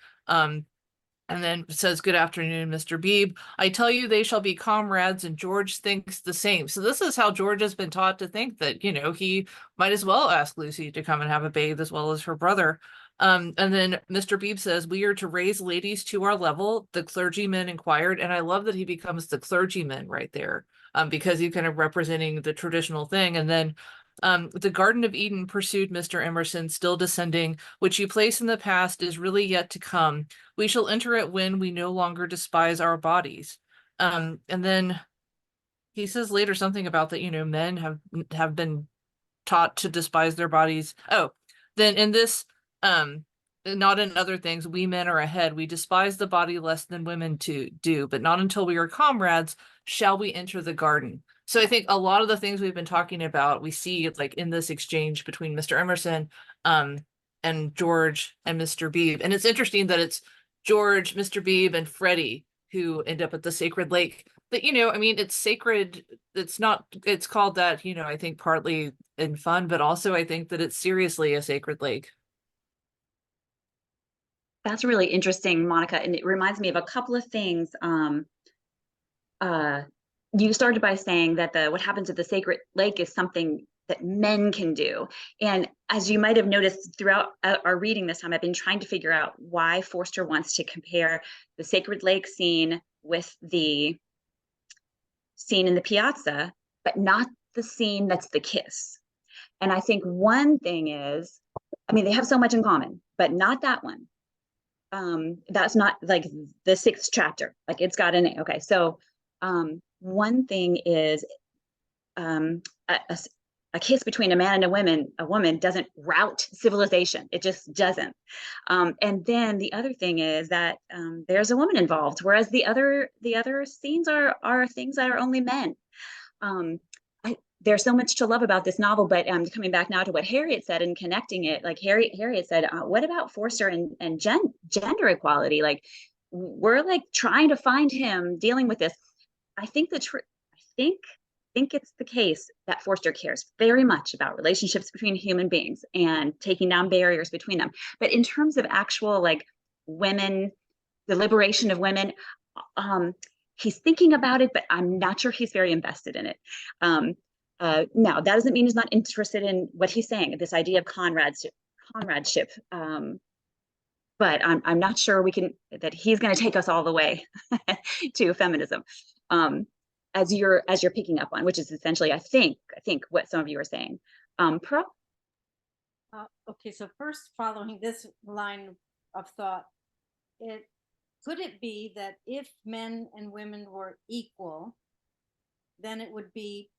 And then says, "Good afternoon, Mr. Beebe. I tell you they shall be comrades," and George thinks the same. So this is how George has been taught to think that, he might as well ask Lucy to come and have a bathe as well as her brother. And then Mr. Beebe says, "We are to raise ladies to our level," the clergyman inquired. And I love that he becomes the clergyman right there, because he's kind of representing the traditional thing. And then "The Garden of Eden," pursued Mr. Emerson, still descending, "which you place in the past is really yet to come. We shall enter it when we no longer despise our bodies." And then he says later something about that, men have been taught to despise their bodies. Oh, then in this, not in other things, we men are ahead. We despise the body less than women do, but not until we are comrades shall we enter the garden. So I think a lot of the things we've been talking about, we see like in this exchange between Mr. Emerson, and George and Mr. Beebe. And it's interesting that it's George, Mr. Beebe, and Freddie who end up at the sacred lake. But, it's sacred. It's called that, I think partly in fun, but also I think that it's seriously a sacred lake. That's really interesting, Monica, and it reminds me of a couple of things. You started by saying that what happens at the sacred lake is something that men can do. And as you might have noticed throughout our reading this time, I've been trying to figure out why Forster wants to compare the sacred lake scene with the scene in the piazza, but not the scene that's the kiss. And I think one thing is, they have so much in common, but not that one. That's not like the 6th chapter, like it's got a name. Okay, so one thing is a kiss between a man and a woman doesn't rout civilization. It just doesn't. And then the other thing is that there's a woman involved, whereas the other scenes are things that are only men. There's so much to love about this novel, but coming back now to what Harriet said and connecting it, like Harriet said, what about Forster and gender equality? Like we're like trying to find him dealing with this. I think it's the case that Forster cares very much about relationships between human beings and taking down barriers between them. But in terms of actual like women, the liberation of women, he's thinking about it, but I'm not sure he's very invested in it. Now, that doesn't mean he's not interested in what he's saying, this idea of comradeship. But I'm not sure that he's going to take us all the way to feminism, as you're picking up on, which is essentially, I think what some of you are saying. Pearl? Okay, so first, following this line of thought, could it be that if men and women were equal, then it would be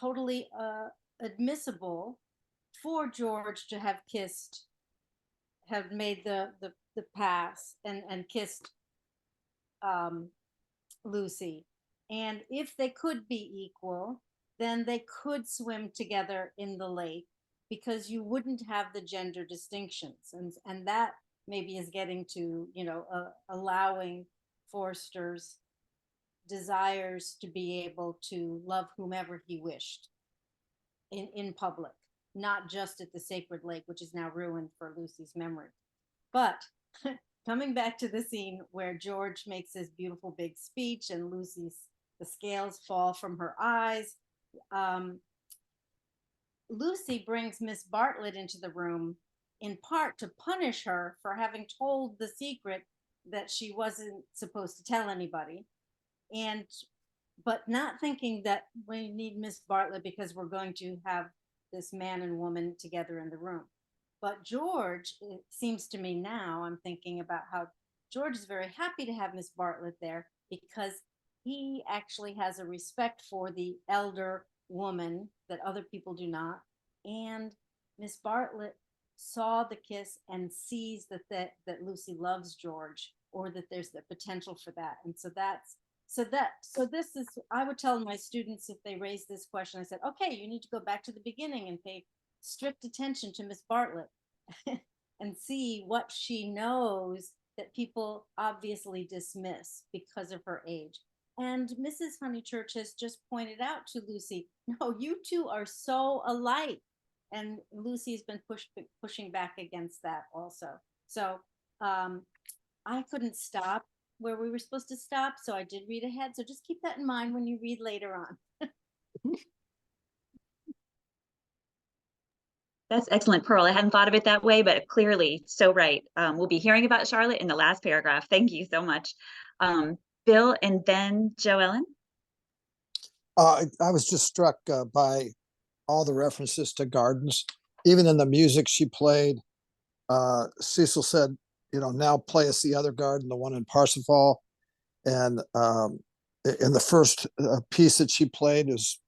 totally admissible for George to have made the pass and kissed Lucy. And if they could be equal, then they could swim together in the lake, because you wouldn't have the gender distinctions. And that maybe is getting to, allowing Forster's desires to be able to love whomever he wished in public, not just at the sacred lake, which is now ruined for Lucy's memory. But coming back to the scene where George makes his beautiful big speech and the scales fall from her eyes, Lucy brings Miss Bartlett into the room in part to punish her for having told the secret that she wasn't supposed to tell anybody. And but not thinking that we need Miss Bartlett because we're going to have this man and woman together in the room. But George, it seems to me now, I'm thinking about how George is very happy to have Miss Bartlett there because he actually has a respect for the elder woman that other people do not. And Miss Bartlett saw the kiss and sees that Lucy loves George, or that there's the potential for that. And so this is, I would tell my students if they raise this question, I said, okay, you need to go back to the beginning and pay strict attention to Miss Bartlett and see what she knows that people obviously dismiss because of her age. And Mrs. Honeychurch has just pointed out to Lucy, no, you two are so alike. And Lucy's been pushing back against that also. So I couldn't stop where we were supposed to stop, so I did read ahead. So just keep that in mind when you read later on. That's excellent, Pearl. I hadn't thought of it that way, but clearly so right. We'll be hearing about Charlotte in the last paragraph. Thank you so much. Bill and then Joellen. I was just struck by all the references to gardens. Even in the music she played, Cecil said, now play us the other garden, the one in Parsifal. And in the first piece that she played is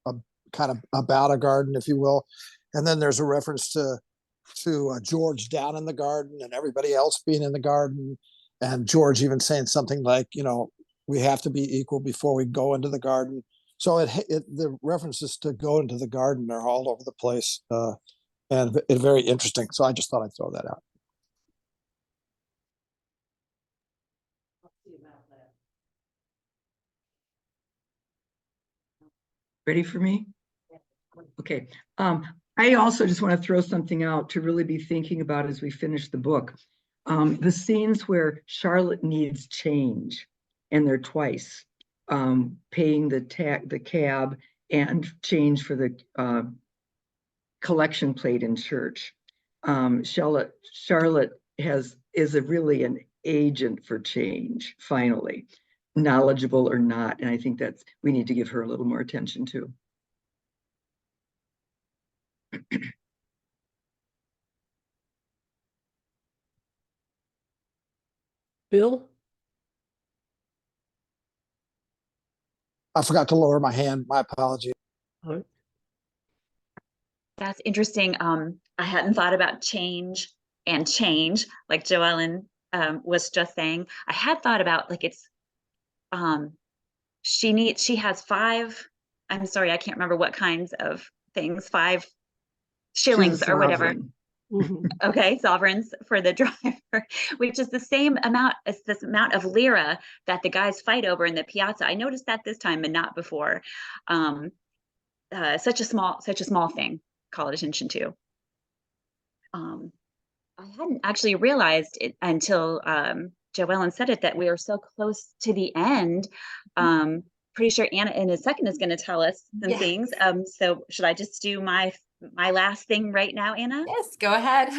kind of about a garden, if you will. And then there's a reference to George down in the garden and everybody else being in the garden. And George even saying something like, we have to be equal before we go into the garden. So the references to go into the garden are all over the place, and very interesting. So I just thought I'd throw that out. Ready for me? Okay. I also just want to throw something out to really be thinking about as we finish the book. The scenes where Charlotte needs change, and they're twice, paying the cab and change for the collection plate in church. Charlotte is really an agent for change, finally, knowledgeable or not. And I think we need to give her a little more attention too. Bill? I forgot to lower my hand. My apology. All right. That's interesting. I hadn't thought about change, like Joellen was just saying. I had thought about she has 5, I'm sorry, I can't remember what kinds of things, 5 shillings or whatever. Okay, sovereigns for the driver, which is the same amount as this amount of lira that the guys fight over in the piazza. I noticed that this time and not before. Such a small thing. Call attention to. I hadn't actually realized it until Joellen said it, that we are so close to the end. Pretty sure Anna in a second is going to tell us some things. So should I just do my last thing right now, Anna? Yes, go ahead.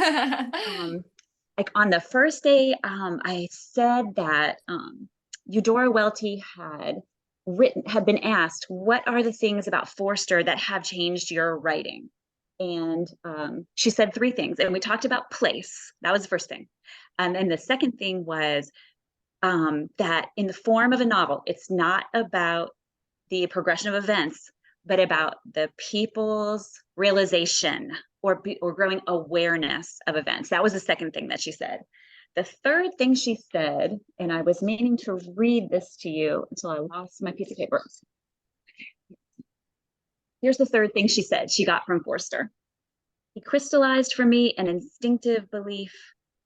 Like on the first day, I said that Eudora Welty had been asked, what are the things about Forster that have changed your writing? And she said 3 things, and we talked about place. That was the first thing. And then the second thing was that in the form of a novel, it's not about the progression of events, but about the people's realization or growing awareness of events. That was the second thing that she said. The third thing she said, and I was meaning to read this to you until I lost my piece of paper. Here's the third thing she said she got from Forster. He crystallized for me an instinctive belief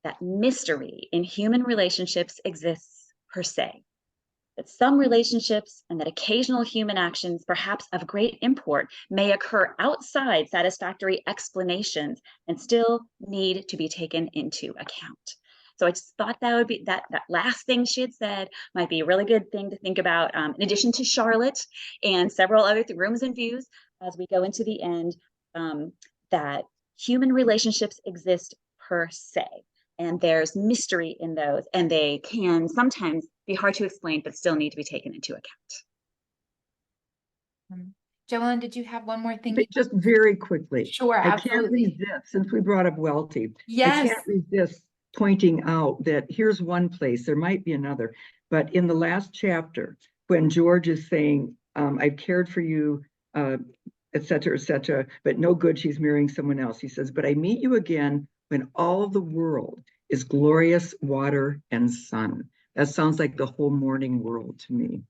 that mystery in human relationships exists per se, that some relationships and that occasional human actions, perhaps of great import, may occur outside satisfactory explanations and still need to be taken into account. So I just thought that would be that last thing she had said might be a really good thing to think about, in addition to Charlotte and several other rooms and views as we go into the end, that human relationships exist per se. And there's mystery in those, and they can sometimes be hard to explain, but still need to be taken into account. Joellen, did you have one more thing? Just very quickly. Sure, I can't absolutely. resist, since we brought up Welty, I Yes. can't resist pointing out that here's one place, there might be another, but in the last chapter, when George is saying, I've cared for you, et cetera, but no good, she's marrying someone else. He says, but I meet you again when all the world is glorious water and sun. That sounds like the whole morning world to me.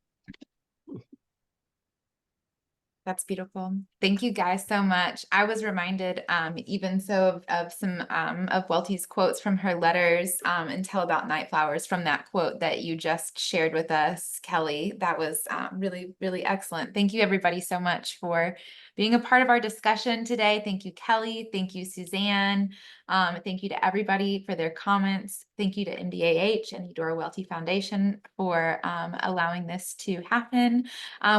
That's beautiful. Thank you guys so much. I was reminded even so of some of Welty's quotes from her letters until about night flowers from that quote that you just shared with us, Kelly. That was really, really excellent. Thank you everybody so much for being a part of our discussion today. Thank you, Kelly. Thank you, Suzanne. Thank you to everybody for their comments. Thank you to MDAH and Eudora Welty Foundation for allowing this to happen.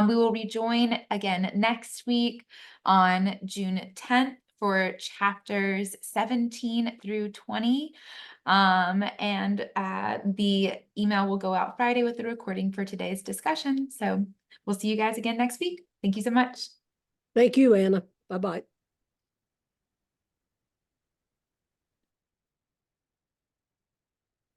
We will rejoin again next week on June 10th for chapters 17 through 20. The email will go out Friday with the recording for today's discussion. So we'll see you guys again next week. Thank you so much. Thank you, Anna. Bye-bye.